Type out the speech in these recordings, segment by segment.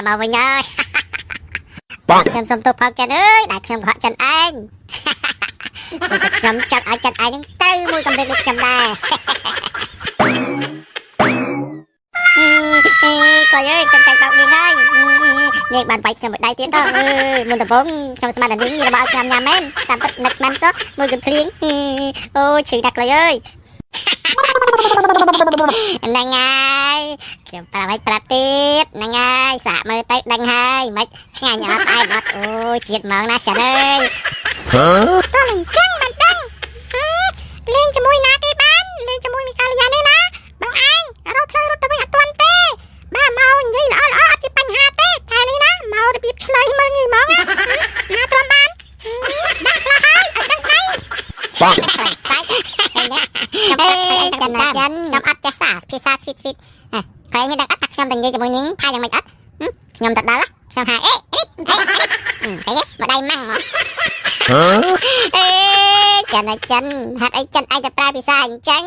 មកវិញហើយខ្ញុំសុំទោសផងចិនអើយដែលខ្ញុំកុហកចិនឯងព្រោះតែខ្ញុំចង់ឲ្យចិនឯងហ្នឹងទៅមួយកម្រិតដូចខ្ញុំដែរកុយអើយខ្ញុំចាញ់បោកនាងហើយនាងបានវាយខ្ញុំមួយដៃទៀតទៅមុនដំបូងខ្ញុំស្មានតែនាងមានរបស់ខ្ញុំញ៉ាំមែនតាមពិតនឹកស្មានសោះមួយគំភ្លៀងអូឈឺណាស់កុយអើយហ្នឹងហើយខ្ញុំប្រាប់ឲ្យប្រាប់ទៀតហ្នឹងហើយសាកមើលទៅដឹងហើយមិនឆ្ងាញ់អត់អែមអត់អូយជាតិហ្មងណាចានអើយតោះអញ្ចឹងបានដឹងលេងជាមួយណាគេបានលេងជាមួយមីកាលីយ៉ានេះណាបងឯងរកផ្លូវរត់ទៅវិញអត់ទាន់ទេបាទមកនិយាយល្អល្អអត់ជាបញ្ហាទេតែនេះណាមករបៀបឆ្លើយមើលងាយហ្មងណាទ្រាំបានដាក់ខ្លះហើយឲ្យដឹងដៃសាច់សាច់ខ្ញុំអត់ចេះសារភាសាស្វីតក្រែងមានដឹងអត់ថាខ្ញុំតែនិយាយជាមួយនាងថាយ៉ាងម៉េចអត់ខ្ញុំទៅដល់ខ្ញុំថាឃើញមកដៃម៉ាំងមកចិនហាត់អីចិនឯងទៅប្រើភាសាអញ្ចឹង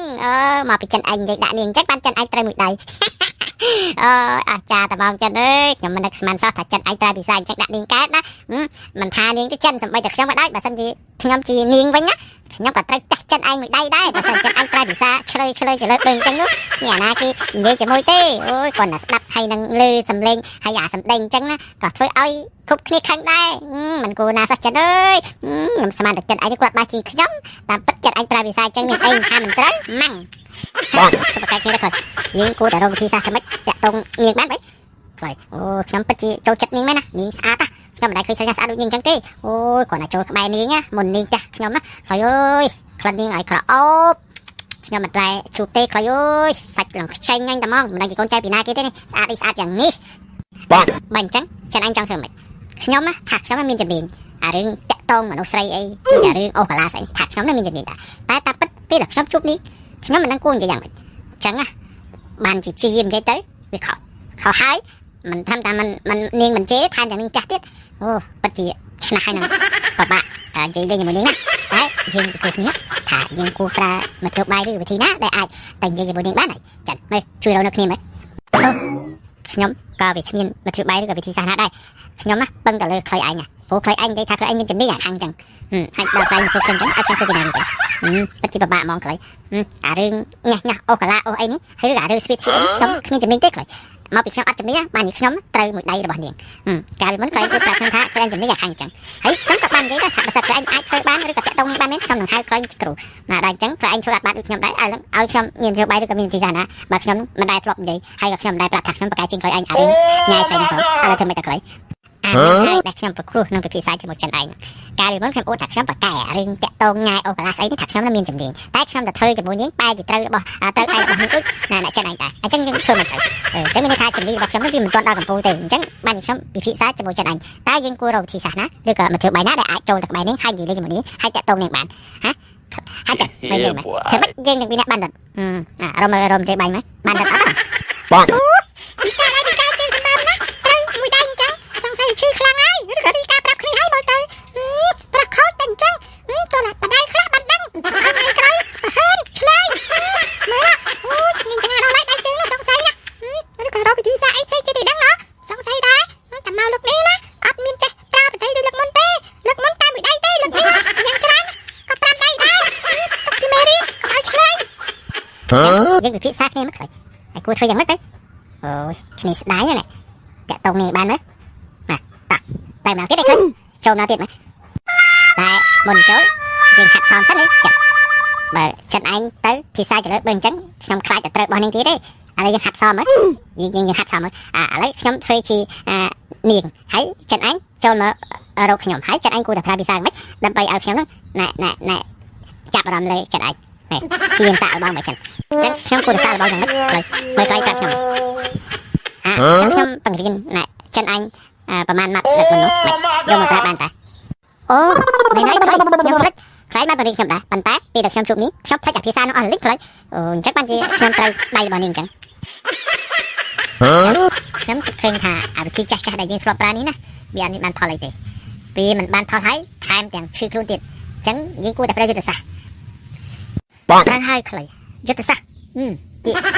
មកពីចិនឯងនិយាយដាក់នាងអញ្ចឹងបានចិនឯងត្រូវមួយដៃអាចារ្យតបងចិនអើយខ្ញុំមិននឹកស្មានសោះថាចិនឯងប្រើភាសាអញ្ចឹងដាក់នាងកើតណាមិនថានាងទៅចិនសំបីតែខ្ញុំក៏ដោយបើសិនជាខ្ញុំជានាងវិញណាខ្ញុំក៏ត្រូវតេស្តចិនឯងមួយដៃដែរបើសិនចិនឯងប្រើភាសាឆ្លើយទៅលើដូចអញ្ចឹងនោះអ្នកណាគេនិយាយជាមួយទេអូយគាត់ណាស្ដាប់ហើយនឹងឮសំឡេងហើយអាសំដីអញ្ចឹងណាក៏ធ្វើឲ្យគ្រប់គ្នាខឹងដែរមិនគួរណាសោះចិនអើយខ្ញុំស្មានតែចិនឯងគាត់បាសជាងខ្ញុំតាមពិតចិនឯងប្រើភាសាអញ្ចឹងមានអីថាមិនត្រូវម៉ាំងបងសុខកាយគ្នាទៅយើងគួរតែរកវិធីសាស្ត្រថ្មីតាក់ទងនាងបានវិញខ្លីអូខ្ញុំពិតជាចូលចិត្តនាងមែនណានាងស្អាតណាខ្ញុំមិនដែលឃើញស្អាតដូចនាងអញ្ចឹងទេអូយគាត់ណាចូលក្បែរនាងណាមុននាងចាស់ខ្ញុំណាខ្លីអើយក្លិននាងឲ្យក្រអូបខ្ញុំមិនដែលជួបទេខ្លីអើយសាច់ឡើងខ្ចីញ៉ាញ់តែហ្មងមិនដឹងជាកូនចៅពីណាគេទេនេះស្អាតអីស្អាតយ៉ាងនេះបងបើអញ្ចឹងចិនឯងចង់ធ្វើម៉េចខ្ញុំណាថាខ្ញុំមានជំនាញអារឿងតាក់ទងមនុស្សស្រីអីដូចអារឿងអូកាឡាស្អីថាខ្ញុំមានជំនាញដែរតែតាមពិតពេលដែលខ្ញុំជួបនេះខ្ញុំមិនដឹងគួរនិយាយយ៉ាងម៉េចអញ្ចឹងណាបានជាព្យាយាមនិយាយទៅវាខុសហើយមិនធម្មតាមិននាងមិនជេរថែមទាំងនាងចាស់ទៀតអូពិតជាឆ្នះហើយនឹងពិបាកនិយាយលេងជាមួយនាងណាតែយើងគួរគ្នាថាយើងគួរប្រើមធ្យោបាយឬវិធីណាដែលអាចតែនិយាយជាមួយនាងបានហើយចាត់មើលជួយរកនៅគ្នាមើលខ្ញុំក៏វាគ្មានមធ្យោបាយឬក៏វិធីសាស្ត្រណាដែរខ្ញុំណាពឹងតែលើខ្លីឯងព្រោះខ្លីឯងនិយាយថាខ្លីឯងមានជំនាញអាខាងអញ្ចឹងហើយដល់តែសុខចឹងអត់ខ្ញុំធ្វើពីណាទេពិតជាពិបាកហ្មងខ្លីអារឿងញ៉ាស់អូកាឡាអូអីនេះហើយឬអារឿងស្វីតខ្ញុំគ្មានជំនាញទេខ្លីមកពីខ្ញុំអត់ជំនាញបាននេះខ្ញុំត្រូវមួយដៃរបស់នាងកាលពីមុនខ្លីគឺប្រាប់ខ្ញុំថាខ្លីជំនាញអាខាងអញ្ចឹងហើយខ្ញុំក៏បាននិយាយថាបើសិនខ្លីអាចធ្វើបានឬក៏តាក់ទងបានមែនខ្ញុំនឹងហៅខ្លីគ្រូណាដែរអញ្ចឹងខ្លីធ្វើអត់បានដូចខ្ញុំដែរឲ្យខ្ញុំមាននយោបាយឬក៏មានវិធីសាស្ត្រណាបើខ្ញុំមិនដែរធ្លាប់និយាយហើយក៏ខ្ញុំមិនដែរប្រាប់ថាខ្ញុំប្រកែកជាងខ្លីឯងអារឿងញ៉ាយស្អីហ្នឹងឥឡូវធ្វើមិនតែខ្លីហើយដែលខ្ញុំប្រគ្រោះនឹងពិភាក្សាជាមួយចិនឯងកាលពីមុនខ្ញុំអួតថាខ្ញុំប្រកែរឿងតាក់ទងញ៉ាយអូកាឡាស្អីនេះថាខ្ញុំមានជំនាញតែខ្ញុំទៅធ្វើជាមួយនាងបែរជាត្រូវរបស់ត្រូវឯរបស់នាងដូចណាចិនឯងដែរអញ្ចឹងយើងធ្វើមិនទៅអញ្ចឹងមានន័យថាជំនាញរបស់ខ្ញុំនេះវាមិនទាន់ដល់កម្ពុជាទេអញ្ចឹងបានខ្ញុំពិភាក្សាជាមួយចិនឯងតែយើងគួររកវិធីសាស្ត្រណាឬក៏មធ្យោបាយណាដែលអាចចូលទៅក្បែរនាងហើយនិយាយជាមួយនាងហើយតាក់ទងនាងបានហើយចាមើលនិយាយមកធ្វើម៉េចយើងនឹងពីអ្នកបានដិតរមនិយាយបាញ់មកបានដិតអត់បងពីការឯងពីការជើងសម្បើមណាត្រូវមួយដៃអញ្ចឹងសង្ស័យឈឺខ្លាំងហើយឬក៏រីការប្រាប់គ្នាឲ្យមកទៅប្រខូចតែអញ្ចឹងតើណាបដៃខ្លះបានដឹងឲ្យថ្ងៃក្រោយទៅហឺនឆ្លើយមើលអូជំនាញចឹងដល់ដៃជើងនោះសង្ស័យណាឬក៏រកវិធីសាស្ត្រអីផ្សេងទៀតដឹងហ៎សង្ស័យដែរតែមកលោកនេះណាអត់មានចេះប្រើបដៃដូចលោកមុនទេលោកមុនតែមួយដៃទេលោកនេះយ៉ាងច្រើនក៏5ដៃដែរទុកទីមេរៀនកុំឲ្យឆ្លើយយើងពិភាក្សាគ្នាមកខ្លីហើយគួរធ្វើយ៉ាងម៉េចទៅអូយគ្នាស្ដាយណាតាក់តងនេះបានមើលណាតាតែម្ដងទៀតឯងចូលម្ដងទៀតមើលតែមុនចូលយើងហាត់សមសិនចាបើចិនឯងទៅភាសាចលើបើអញ្ចឹងខ្ញុំខ្លាចតែត្រូវរបស់នាងទៀតទេឥឡូវយើងហាត់សមមើលយើងហាត់សមមើលឥឡូវខ្ញុំធ្វើជានាងហើយចិនឯងចូលមករកខ្ញុំហើយចិនឯងគួរតែប្រើភាសាមិនដើម្បីឲ្យខ្ញុំហ្នឹងណែចាប់អារម្មណ៍លើចិនឯងជាសាកល្បងមកចិនអញ្ចឹងខ្ញុំគួរតែសាកល្បងយ៉ាងម៉េចខ្លីមើលខ្លីប្រាប់ខ្ញុំខ្ញុំបង្រៀនចិនឯងប្រហែលម៉ាត់ដឹកមនុស្សយកមកប្រើបានតាអូមិនហើយខ្ញុំផ្លិចខ្លាយបានបង្រៀនខ្ញុំដែរប៉ុន្តែពេលដែលខ្ញុំជួបនេះខ្ញុំផ្លិចអាភាសានោះអស់លិចផ្លិចអញ្ចឹងបានជាខ្ញុំត្រូវដៃរបស់នាងអញ្ចឹងខ្ញុំគិតឃើញថាអាវិធីចាស់ដែលយើងធ្លាប់ប្រើនេះណាវាអត់មានបានផលអីទេវាមិនបានផលហើយថែមទាំងឈឺខ្លួនទៀតអញ្ចឹងយើងគួរតែប្រើយុទ្ធសាស្ត្របងហើយខ្លីយុទ្ធសាស្ត្រ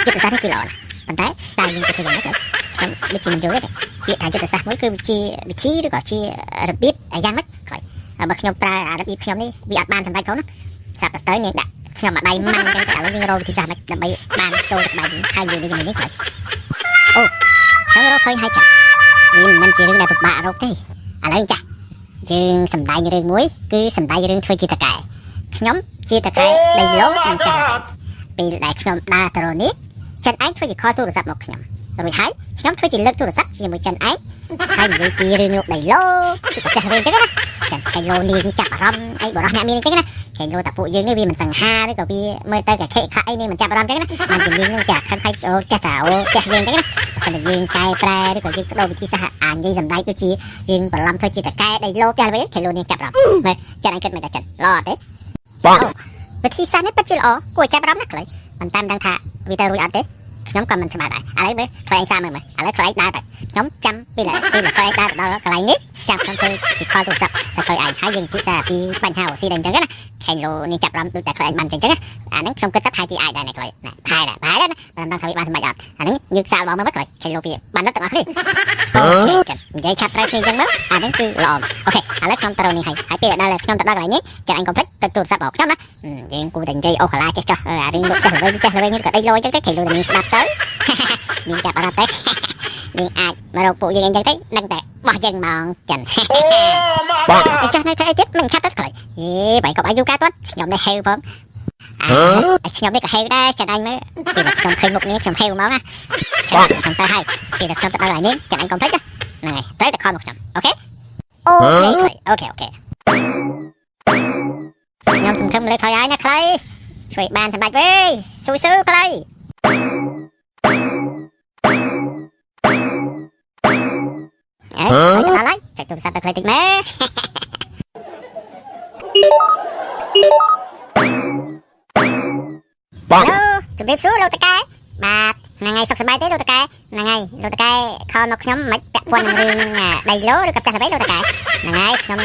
យុទ្ធសាស្ត្រនេះគឺល្អណាស់ប៉ុន្តែតែយើងទៅធ្វើយ៉ាងម៉េច ខ្ញុំដូចជាមិនយល់ទេពាក្យថាយុទ្ធសាស្ត្រមួយគឺជាវិធីឬក៏ជារបៀបយ៉ាងម៉េចខ្លះបើខ្ញុំប្រើរបៀបខ្ញុំនេះវាអត់បានសម្រេចផងណាសាប់ទៅនាងដាក់ខ្ញុំមកដៃម៉ាំងចឹងតែឥឡូវយើងរកវិធីសាស្ត្រម៉េចដើម្បីបានចូលទៅក្បែរហើយយើងនេះខ្លះអូខ្ញុំរកឃើញហើយចាវាមិនមែនជារឿងដែលពិបាករកទេឥឡូវចាយើងសម្ដែងរឿងមួយគឺសម្ដែងរឿងធ្វើជាតកែខ្ញុំជាតកែដីលោកនឹងតែពេលដែលខ្ញុំដើរទៅរនេះចិនឯងធ្វើជាខលទូរស័ព្ទមកខ្ញុំរួចហើយខ្ញុំធ្វើជាលើកទូរស័ព្ទជាមួយចិនឯងហើយនិយាយពីរឿងលោកដីលោកគឺតែវិញចឹងណាចិនខេឡូនាងចាប់អារម្មណ៍អីបរោះអ្នកមានចឹងណាខេឡូតាពួកយើងនេះវាមិនសង្ហាឬក៏វាមើលទៅកាខិខអីនេះមិនចាប់អារម្មណ៍ចឹងណាបានជានាងនឹងចាខឹងហើយចេះតែអូចេះយើងចឹងណាបើមិនយើងកែប្រែឬក៏យើងបដូរវិធីសាស្ត្រអានិយាយសម្ដែងដូចជាយើងបន្លំធ្វើជាតកែដីលោកតែវិញខេឡូនាងចាប់អារម្មណ៍មើលចិនឯងគិតមិនតែចិនល្អទេបងវិធីសាស្ត្រនេះពិតជាល្អគួរចាប់អារម្មណ៍ណាស់ខ្លីមិនតាមដឹងថាវាទៅរួចអត់ទេខ្ញុំក៏មិនច្បាស់ដែរឥឡូវមើលខ្លែងសាមើលមើលឥឡូវខ្លែងដើរទៅខ្ញុំចាំពេលខ្លែងដើរទៅដល់កន្លែងនេះចាំខ្ញុំធ្វើជាខលទូរស័ព្ទទៅខ្លែងឯងហើយយើងពិសាពីបញ្ហាអូស៊ីដែរអញ្ចឹងណាខេឡូនេះចាប់រំដូចតែខ្លែងបានអញ្ចឹងណាអាហ្នឹងខ្ញុំគិតថាប្រហែលជាអាចដែរណាខ្លែងណាប្រហែលណាមិនដឹងថាវាបានសម្រេចអត់អាហ្នឹងយើងសាកមកមើលខ្លែងខេឡូវាបានដល់ទាំងអស់គ្នាអូខេចានិយាយឆាប់ត្រូវគ្នាអញ្ចឹងមើលអាហ្នឹងគឺល្អអូខេឥឡូវខ្ញុំទៅនេះហើយពេលដល់ខ្ញុំទៅដល់កន្លែងនេះចាអញកុំភ្លេចទៅទូរស័ព្ទរបស់ខ្ញុំណាយើងគួរតែនិយាយអូកាឡាចេះចោះអារឿងលោកចេះល្បីនេះក៏ដេកលោអញ្ចឹងទេខេឡូនេះស្ដាប់ទៅមានចាប់អារម្មណ៍ទេយើងអាចមករកពួកយើងអញ្ចឹងទៅដឹងតែបោះយើងមកចិនបងចុះនៅធ្វើអីទៀតមិនឆាប់ទៅខ្លីហេបែរកុំឲ្យយូរកាត់ខ្ញុំនេះហេវផងខ្ញុំនេះក៏ហេវដែរចាអញមើលពេលខ្ញុំឃើញមុខនេះខ្ញុំហេវមកណាចាខ្ញុំទៅហើយពេលខ្ញុំទៅដល់ហើយនេះចាអញកុំភ្លេចហ្នឹងហើយត្រូវតែខំមកខ្ញុំអូខេអូខេខ្ញុំសង្ឃឹមលើថយហើយណាខ្លីជួយបានសម្រេចវិញស៊ូខ្លីដល់ហើយចុចទូរស័ព្ទទៅខ្លីតិចមើលបងជំរាបសួរលោកតកែបាទថ្ងៃសុខសប្បាយទេលោកតកែហ្នឹងហើយលោកតកែខលមកខ្ញុំមិនពាក់ព័ន្ធនឹងរឿងដីឡូឬក៏ផ្ទះអ្វីលោកតកែហ្នឹងហើយខ្ញុំ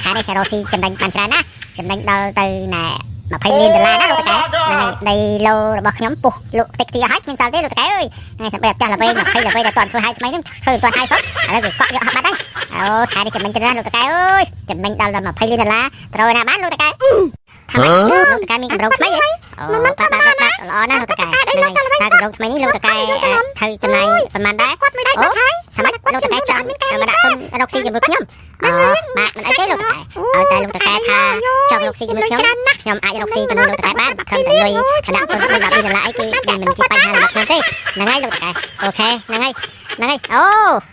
ខាងនេះរ៉ូស៊ីចំណេញបានច្រើនណាចំណេញដល់ទៅណែ$20 លានណាលោកតកែហ្នឹងហើយដីឡូរបស់ខ្ញុំពុះលក់តិចទីឲ្យគ្មានសល់ទេលោកតកែអើយថ្ងៃសម្រាប់ផ្ទះល្វែង20ល្វែងតែតន់ធ្វើឲ្យថ្មីហ្នឹងធ្វើមិនទាន់ឲ្យផងឥឡូវវាកក់យកអស់បាត់ហើយអូខែនេះចំណេញច្រើនលោកតកែអើយចំណេញដល់$20 លានត្រូវណាបានលោកតកែថាម៉េចលោកតកែមានកម្រងថ្មីហ៎អូបាទល្អណាស់លោកតកែហ្នឹងហើយថាកម្រងថ្មីនេះលោកតកែត្រូវចំណាយប្រហែលដែរគាត់មិនដែរបាត់ហើយសម្រាប់លោកតកែចង់មកដាក់ទុនរកស៊ីជាមួយខ្ញុំអូបាទមិនអីទេលោកតកែឲ្យតែលោកតកែថាចង់រកស៊ីជាមួយខ្ញុំអាចរកស៊ីជាមួយលោកតកែបានត្រឹមតែលុយដាក់ទុន$10 លានអីគឺមិនជាបញ្ហារបស់ខ្ញុំទេហ្នឹងហើយលោកតកែអូខេហ្នឹងហើយអូ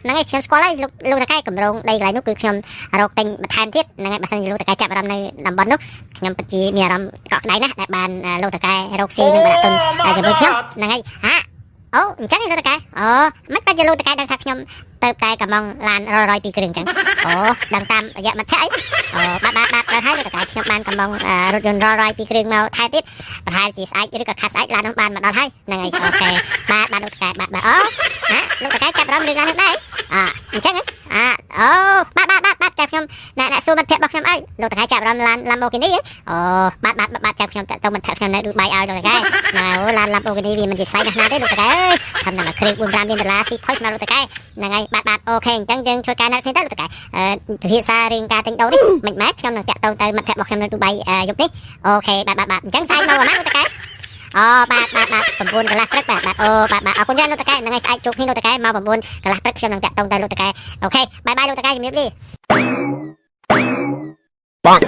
ហ្នឹងហើយខ្ញុំស្គាល់ហើយលោកតកែកម្រងដីកន្លែងនោះគឺខ្ញុំរកទិញបន្ថែមទៀតហ្នឹងហើយបើសិនជាលោកតកែចាប់អារម្មណ៍នៅតំបន់នោះខ្ញុំពិតជាមានអារម្មណ៍កក់ក្ដៅណាស់ដែលបានលោកតកែរកស៊ីនឹងដាក់ទុនជាមួយខ្ញុំហ្នឹងហើយអូអញ្ចឹងលោកតកែអូមិនបាច់ជាលោកតកែដឹងថាខ្ញុំទៅតែកំងឡាន100 2គ្រឿងអញ្ចឹងអូដឹងតាមរយៈមិត្តភ័ក្តិអីអូបាទដល់ហើយលោកតកែខ្ញុំបានកំងរថយន្ត100 2គ្រឿងមកថែទៀតប្រហែលជាស្អែកឬក៏ខាត់ស្អែកឡាននោះបានមកដល់ហើយហ្នឹងហើយអូខេបាទលោកតកែបាទអូណាលោកតកែចាប់អារម្មណ៍រឿងឡាននោះដែរអញ្ចឹងអូបាទចាំខ្ញុំអ្នកសួរមិត្តភ័ក្តិរបស់ខ្ញុំអើយលោកតកែចាប់អារម្មណ៍ឡាន Lamborghini អូបាទចាំខ្ញុំទៅមិត្តភ័ក្តិខ្ញុំនៅឌូបៃឲ្យលោកតកែអូឡាន Lamborghini វាមិនជាថ្លៃណាស់ណាទេលោកតកែអើយធ្វើតែមួយគ្រឿង$4-5 លានស៊ីផុយសម្រាប់លោកតកែហ្នឹងហើយបាទអូខេអញ្ចឹងយើងធ្វើការណាត់គ្នាទៅលោកតកែពិភាក្សារឿងការទិញដូរនេះមិនម៉េចខ្ញុំនឹងតាក់ទងទៅមិត្តភ័ក្តិរបស់ខ្ញុំនៅឌូបៃយប់នេះអូខេបាទអញ្ចឹងសាយមកប៉ុន្មានលោកតកែអូបាទ9 កន្លះព្រឹកបាទអូបាទអរគុណច្រើនលោកតកែហ្នឹងហើយស្អែកជួបគ្នាលោកតកែមក9 កន្លះព្រឹកខ្ញុំនឹងតាក់ទងទៅលោកតកែអូខេបាយលោកតកែជំរាបលាបង